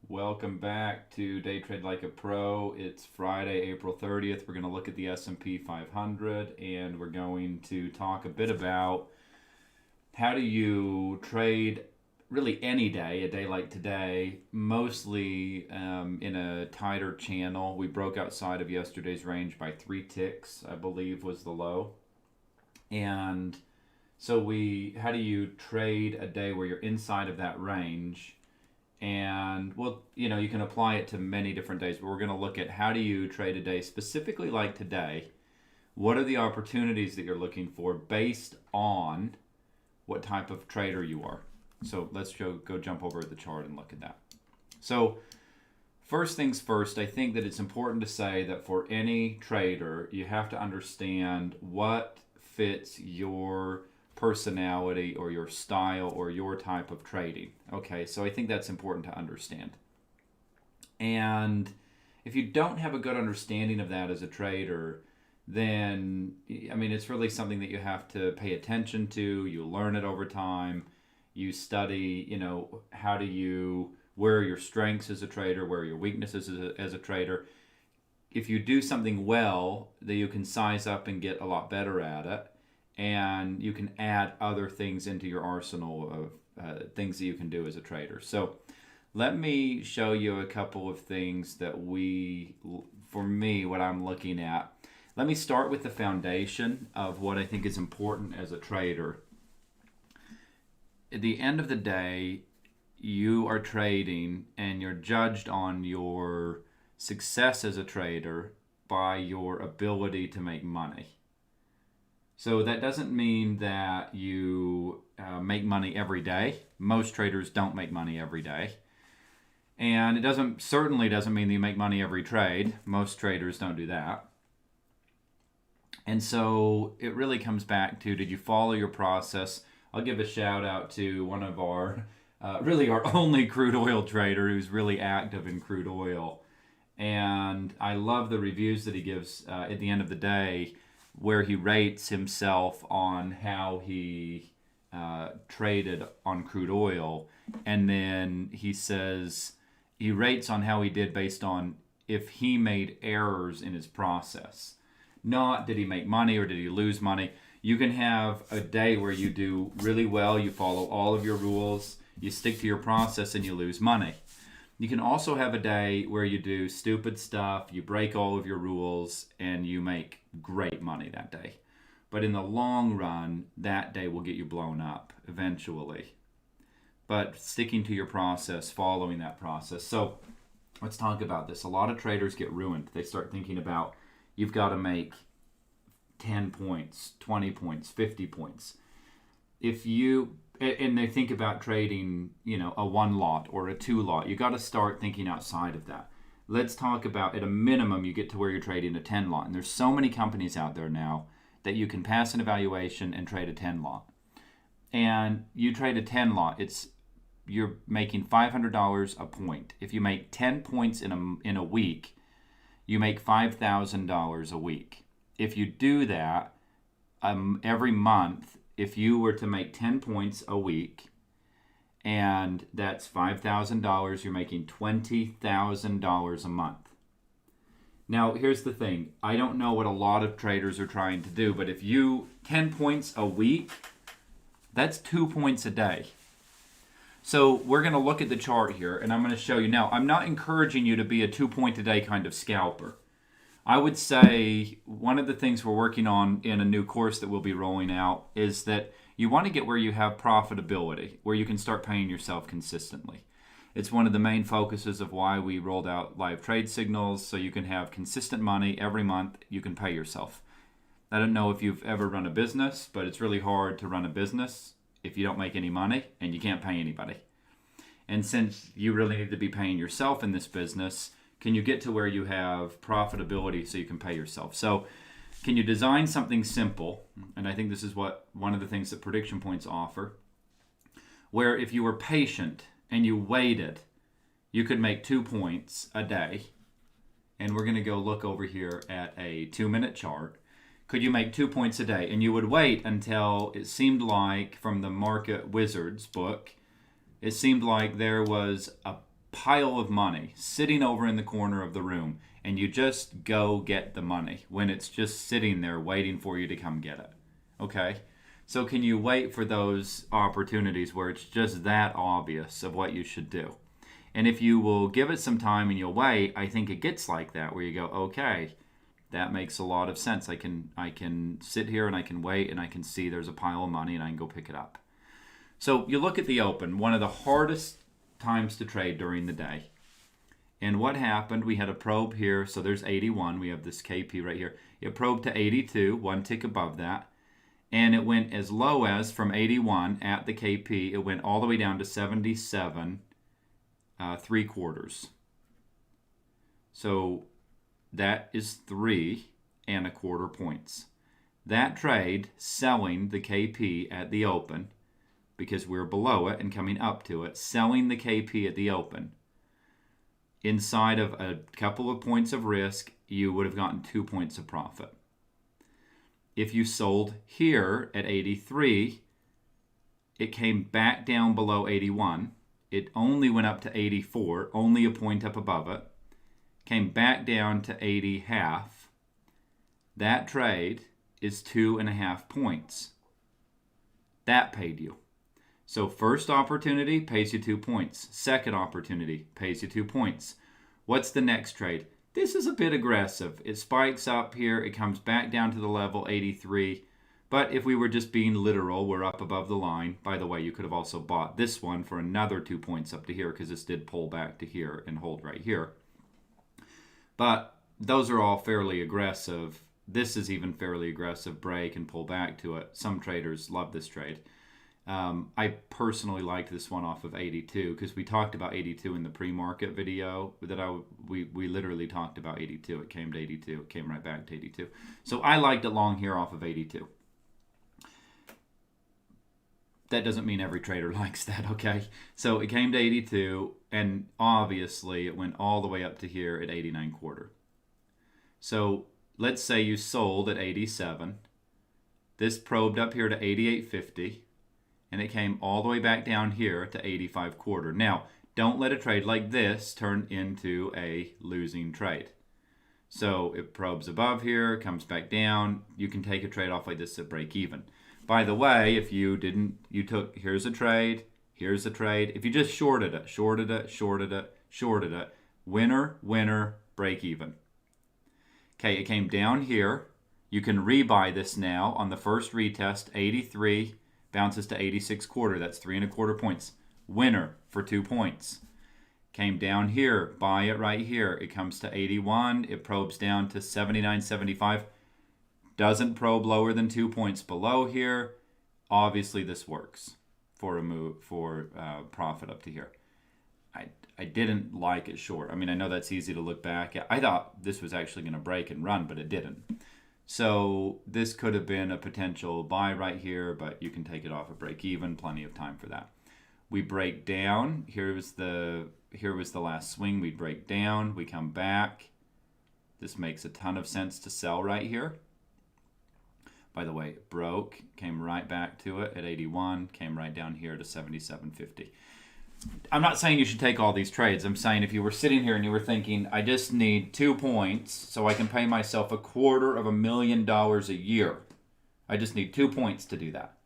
Welcome back to Day Trade Like a Pro. It's Friday, April 30th. We're going to look at the S&P 500 and we're going to talk a bit about how do you trade really any day, a day like today, mostly in a tighter channel. We broke outside of yesterday's range by 3 ticks, I believe was the low. And so how do you trade a day where you're inside of that range? And well, you can apply it to many different days, but we're going to look at how do you trade a day specifically like today. What are the opportunities that you're looking for based on what type of trader you are? So let's go jump over at the chart and look at that. So first things first, I think that it's important to say that for any trader, you have to understand what fits your personality or your style or your type of trading. Okay, so I think that's important to understand. And if you don't have a good understanding of that as a trader, then it's really something that you have to pay attention to. You learn it over time. You study, where are your strengths as a trader, where are your weaknesses as a trader. If you do something well, then you can size up and get a lot better at it. And you can add other things into your arsenal of things that you can do as a trader. So let me show you a couple of things that for me, what I'm looking at. Let me start with the foundation of what I think is important as a trader. At the end of the day, you are trading and you're judged on your success as a trader by your ability to make money. So that doesn't mean that you make money every day. Most traders don't make money every day. And it certainly doesn't mean that you make money every trade. Most traders don't do that. And so it really comes back to, did you follow your process? I'll give a shout out to one of our only crude oil trader who's really active in crude oil. And I love the reviews that he gives at the end of the day, where he rates himself on how he traded on crude oil. And then he says he rates on how he did based on if he made errors in his process. Not did he make money or did he lose money. You can have a day where you do really well, you follow all of your rules, you stick to your process, and you lose money. You can also have a day where you do stupid stuff, you break all of your rules, and you make great money that day. But in the long run, that day will get you blown up eventually. But sticking to your process, following that process. So let's talk about this. A lot of traders get ruined. They start thinking about, you've got to make 10 points, 20 points, 50 points. And they think about trading, a 1 lot or a 2 lot. You got to start thinking outside of that. Let's talk about, at a minimum, you get to where you're trading a 10 lot. And there's so many companies out there now that you can pass an evaluation and trade a 10 lot. And you trade a 10 lot, you're making $500 a point. If you make 10 points in a week, you make $5,000 a week. If you do that every month, if you were to make 10 points a week, and that's $5,000, you're making $20,000 a month. Now, here's the thing. I don't know what a lot of traders are trying to do, but 10 points a week, that's 2 points a day. So we're going to look at the chart here, and I'm going to show you. Now, I'm not encouraging you to be a 2 point a day kind of scalper. I would say one of the things we're working on in a new course that we'll be rolling out is that you want to get where you have profitability, where you can start paying yourself consistently. It's one of the main focuses of why we rolled out live trade signals, so you can have consistent money every month. You can pay yourself. I don't know if you've ever run a business, but it's really hard to run a business if you don't make any money and you can't pay anybody. And since you really need to be paying yourself in this business, can you get to where you have profitability so you can pay yourself? So can you design something simple? And I think this is one of the things that prediction points offer, where if you were patient and you waited, you could make 2 points a day. And we're going to go look over here at a 2-minute chart. Could you make 2 points a day? And you would wait until it seemed like, from the Market Wizards book, it seemed like there was a pile of money sitting over in the corner of the room, and you just go get the money when it's just sitting there waiting for you to come get it. Okay? So can you wait for those opportunities where it's just that obvious of what you should do? And if you will give it some time and you'll wait, I think it gets like that where you go, okay, that makes a lot of sense. I can sit here and I can wait and I can see there's a pile of money and I can go pick it up. So you look at the open, one of the hardest times to trade during the day. And what happened, we had a probe here, so there's 81, we have this KP right here. It probed to 82, one tick above that, and it went as low as, from 81 at the KP, it went all the way down to 77, 3/4. So that is 3.25 points. That trade, selling the KP at the open, because we're below it and coming up to it, selling the KP at the open, inside of a couple of points of risk, you would have gotten 2 points of profit. If you sold here at 83, it came back down below 81. It only went up to 84, only a point up above it. Came back down to 80.5. That trade is 2.5 points. That paid you. So first opportunity pays you 2 points. Second opportunity pays you 2 points. What's the next trade? This is a bit aggressive. It spikes up here. It comes back down to the level 83. But if we were just being literal, we're up above the line. By the way, you could have also bought this one for another 2 points up to here because this did pull back to here and hold right here. But those are all fairly aggressive. This is even fairly aggressive. Break and pull back to it. Some traders love this trade. I personally liked this one off of 82 because we talked about 82 in the pre-market video that we literally talked about 82. It came to 82. It came right back to 82. So I liked it long here off of 82. That doesn't mean every trader likes that, okay? So it came to 82, and obviously it went all the way up to here at 89.25. So let's say you sold at 87. This probed up here to 88.50. And it came all the way back down here to 85.25. Now, don't let a trade like this turn into a losing trade. So it probes above here, comes back down. You can take a trade off like this at break even. By the way, if you didn't, you took, here's a trade, here's a trade. If you just shorted it, shorted it, shorted it, shorted it, winner, winner, break even. Okay, it came down here. You can rebuy this now on the first retest, 83. Bounces to 86.25. That's 3.25 points. Winner for 2 points. Came down here. Buy it right here. It comes to 81. It probes down to 79.75. Doesn't probe lower than 2 points below here. Obviously, this works for a move for profit up to here. I didn't like it short. I mean, I know that's easy to look back at. I thought this was actually going to break and run, but it didn't. So this could have been a potential buy right here, but you can take it off at break even. Plenty of time for that. We break down. Here was the last swing. We break down. We come back. This makes a ton of sense to sell right here. By the way, it broke, came right back to it at 81, came right down here to 77.50. I'm not saying you should take all these trades. I'm saying if you were sitting here and you were thinking, I just need 2 points so I can pay myself $250,000 a year. I just need 2 points to do that.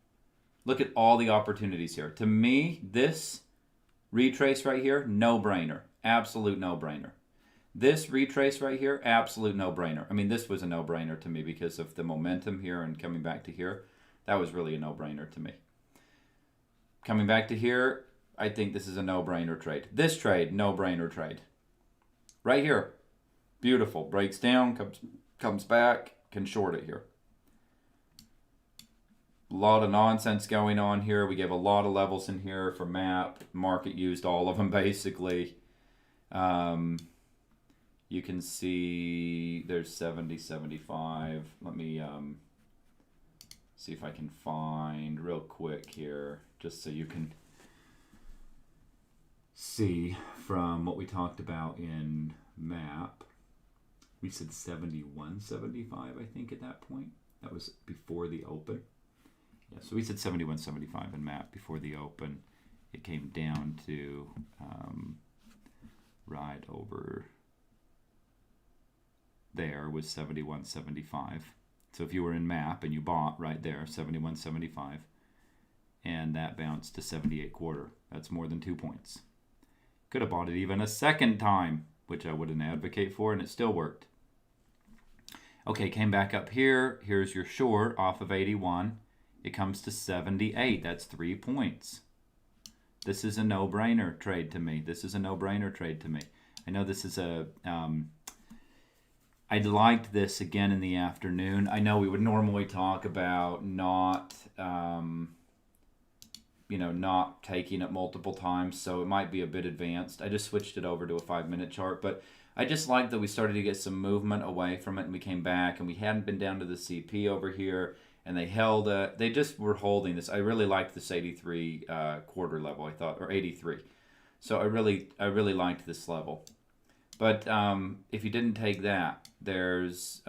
Look at all the opportunities here. To me, this retrace right here, no-brainer. Absolute no-brainer. This retrace right here, absolute no-brainer. I mean, this was a no-brainer to me because of the momentum here and coming back to here. That was really a no-brainer to me. Coming back to here, I think this is a no-brainer trade. This trade, no-brainer trade. Right here, beautiful. Breaks down, comes back, can short it here. A lot of nonsense going on here. We gave a lot of levels in here for map. Market used all of them basically. You can see there's 70, 75. Let me see if I can find real quick here, just so you can see from what we talked about in map. We said 71, 75, I think, at that point. That was before the open. Yeah, so we said 71, 75 in map before the open. It came down to right over there was 71.75. So if you were in MAP and you bought right there, 71.75, and that bounced to 78.25. That's more than 2 points. Could have bought it even a second time, which I wouldn't advocate for, and it still worked. Okay, came back up here. Here's your short off of 81. It comes to 78. That's 3 points. This is a no-brainer trade to me. This is a no-brainer trade to me. I know this is a... I liked this again in the afternoon. I know we would normally talk about not... not taking it multiple times, so it might be a bit advanced. I just switched it over to a 5-minute chart, but I just like that we started to get some movement away from it, and we came back, and we hadn't been down to the CP over here, and they held it. They just were holding this. I really liked this 83 quarter level, I thought, or 83. So I really liked this level. But if you didn't take that, there's...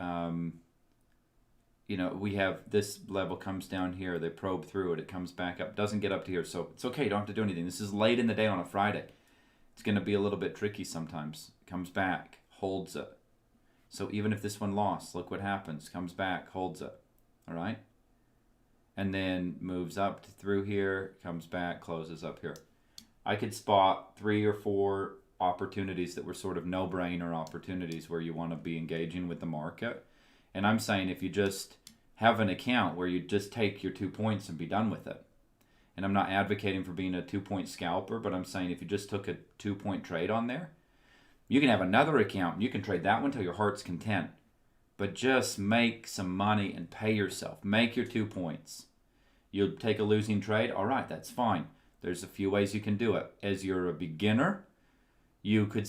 we have this level comes down here. They probe through it. It comes back up. Doesn't get up to here. So it's okay. You don't have to do anything. This is late in the day on a Friday. It's going to be a little bit tricky sometimes. Comes back. Holds it. So even if this one lost, look what happens. Comes back. Holds it. All right? And then moves up through here. Comes back. Closes up here. I could spot 3 or 4 opportunities that were sort of no-brainer opportunities where you want to be engaging with the market. And I'm saying if you just have an account where you just take your 2 points and be done with it. And I'm not advocating for being a 2-point scalper, but I'm saying if you just took a 2-point trade on there, you can have another account and you can trade that one till your heart's content. But just make some money and pay yourself. Make your 2 points. You'll take a losing trade. All right, that's fine. There's a few ways you can do it. As you're a beginner, you could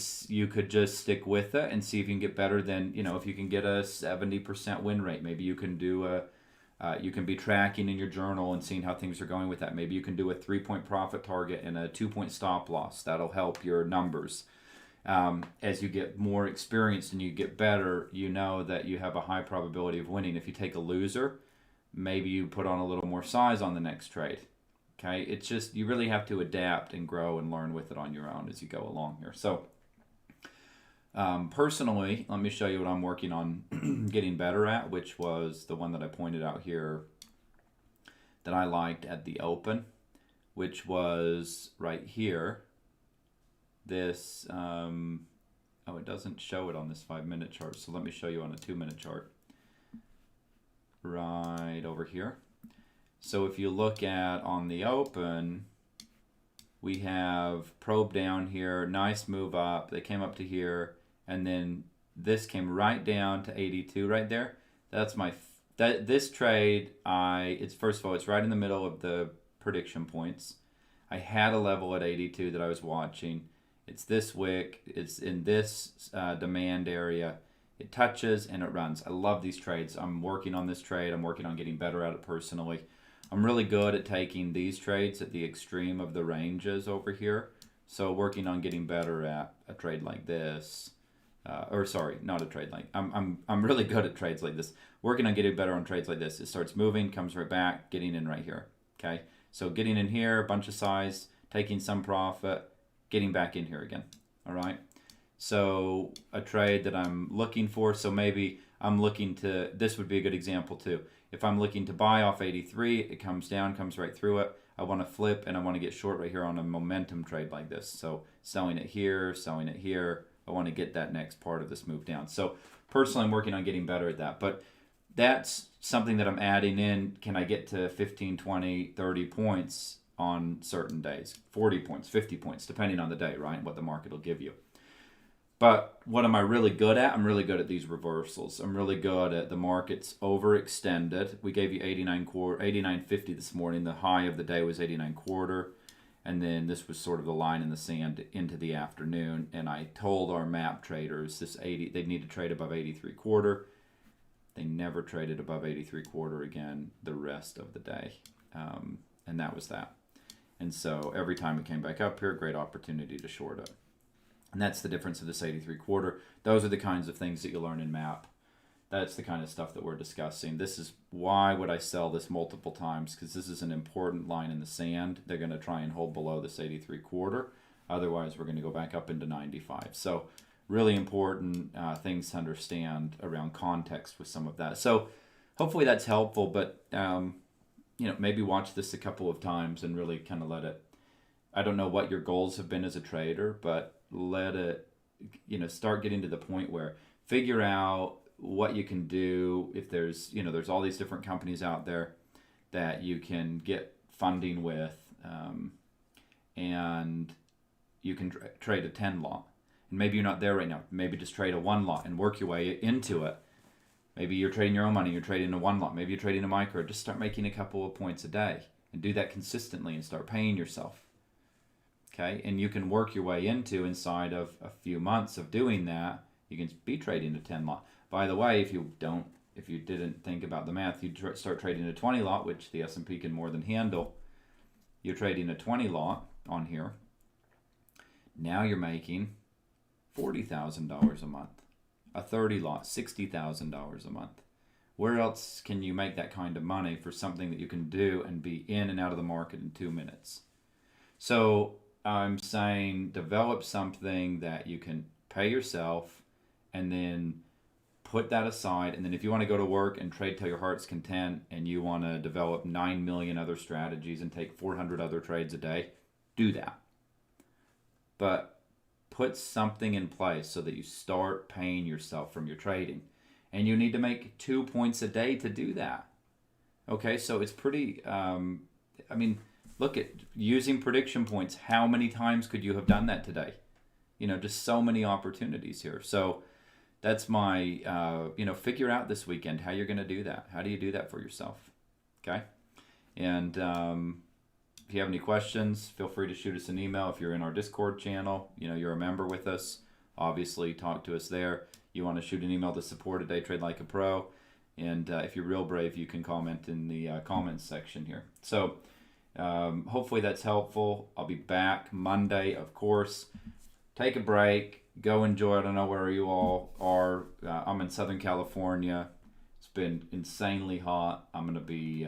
just stick with it and see if you can get better than, if you can get a 70% win rate. Maybe you can do you can be tracking in your journal and seeing how things are going with that. Maybe you can do a 3-point profit target and a 2-point stop loss. That'll help your numbers. As you get more experienced and you get better, you know that you have a high probability of winning. If you take a loser, maybe you put on a little more size on the next trade. Okay, it's just you really have to adapt and grow and learn with it on your own as you go along here. So personally, let me show you what I'm working on getting better at, which was the one that I pointed out here that I liked at the open, which was right here. This, it doesn't show it on this 5-minute chart, so let me show you on a 2-minute chart. Right over here. So if you look at on the open, we have probe down here, nice move up. They came up to here, and then this came right down to 82 right there. That's this trade. It's first of all, it's right in the middle of the prediction points. I had a level at 82 that I was watching. It's this wick. It's in this demand area. It touches and it runs. I love these trades. I'm working on this trade. I'm working on getting better at it personally. I'm really good at taking these trades at the extreme of the ranges over here. So working on getting better at a trade like this, not a trade like I'm really good at trades like this. Working on getting better on trades like this. It starts moving, comes right back, getting in right here. Okay, so getting in here, a bunch of size, taking some profit, getting back in here again. All right. So a trade that I'm looking for. So maybe I'm looking to. This would be a good example too. If I'm looking to buy off 83, it comes down, comes right through it. I want to flip and I want to get short right here on a momentum trade like this. So selling it here, selling it here. I want to get that next part of this move down. So personally, I'm working on getting better at that. But that's something that I'm adding in. Can I get to 15, 20, 30 points on certain days? 40 points, 50 points, depending on the day, right? What the market will give you. But what am I really good at? I'm really good at these reversals. I'm really good at the market's overextended. We gave you 89.50 this morning. The high of the day was 89.25. And then this was sort of the line in the sand into the afternoon. And I told our map traders they need to trade above 83.25. They never traded above 83.25 again the rest of the day. And that was that. And so every time it came back up here, great opportunity to short it. And that's the difference of this 83.25. Those are the kinds of things that you learn in MAP. That's the kind of stuff that we're discussing. This is why would I sell this multiple times, because this is an important line in the sand. They're going to try and hold below this 83.25. Otherwise, we're going to go back up into 95. So really important things to understand around context with some of that. So hopefully that's helpful, but maybe watch this a couple of times and really kind of let it. I don't know what your goals have been as a trader, but let it, start getting to the point where figure out what you can do. If there's all these different companies out there that you can get funding with, and you can trade a 10 lot. And maybe you're not there right now. Maybe just trade a 1 lot and work your way into it. Maybe you're trading your own money, you're trading a 1 lot. Maybe you're trading a micro. Just start making a couple of points a day and do that consistently and start paying yourself. Okay? And you can work your way into, inside of a few months of doing that, you can be trading a 10 lot. By the way, if you didn't think about the math, you start trading a 20 lot, which the S&P can more than handle. You're trading a 20 lot on here. Now you're making $40,000 a month. A 30 lot, $60,000 a month. Where else can you make that kind of money for something that you can do and be in and out of the market in 2 minutes? So I'm saying develop something that you can pay yourself and then put that aside. And then if you want to go to work and trade till your heart's content and you want to develop 9 million other strategies and take 400 other trades a day, do that. But put something in place so that you start paying yourself from your trading. And you need to make 2 points a day to do that. Okay, so it's pretty, look at using prediction points. How many times could you have done that today? Just so many opportunities here. So that's my, figure out this weekend how you're going to do that. How do you do that for yourself? Okay? And if you have any questions, feel free to shoot us an email. If you're in our Discord channel, you're a member with us, obviously talk to us there. You want to shoot an email to support@daytradelikeapro. And if you're real brave, you can comment in the comments section here. So hopefully that's helpful. I'll be back Monday, of course. Take a break. Go enjoy it. I don't know where you all are. I'm in Southern California. It's been insanely hot. I'm going to be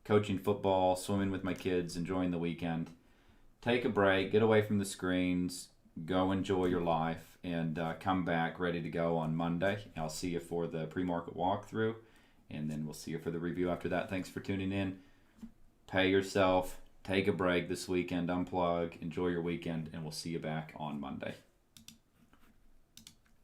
coaching football, swimming with my kids, enjoying the weekend. Take a break. Get away from the screens. Go enjoy your life. And come back ready to go on Monday. I'll see you for the pre-market walkthrough. And then we'll see you for the review after that. Thanks for tuning in. Pay yourself. Take a break this weekend. Unplug. Enjoy your weekend. And we'll see you back on Monday.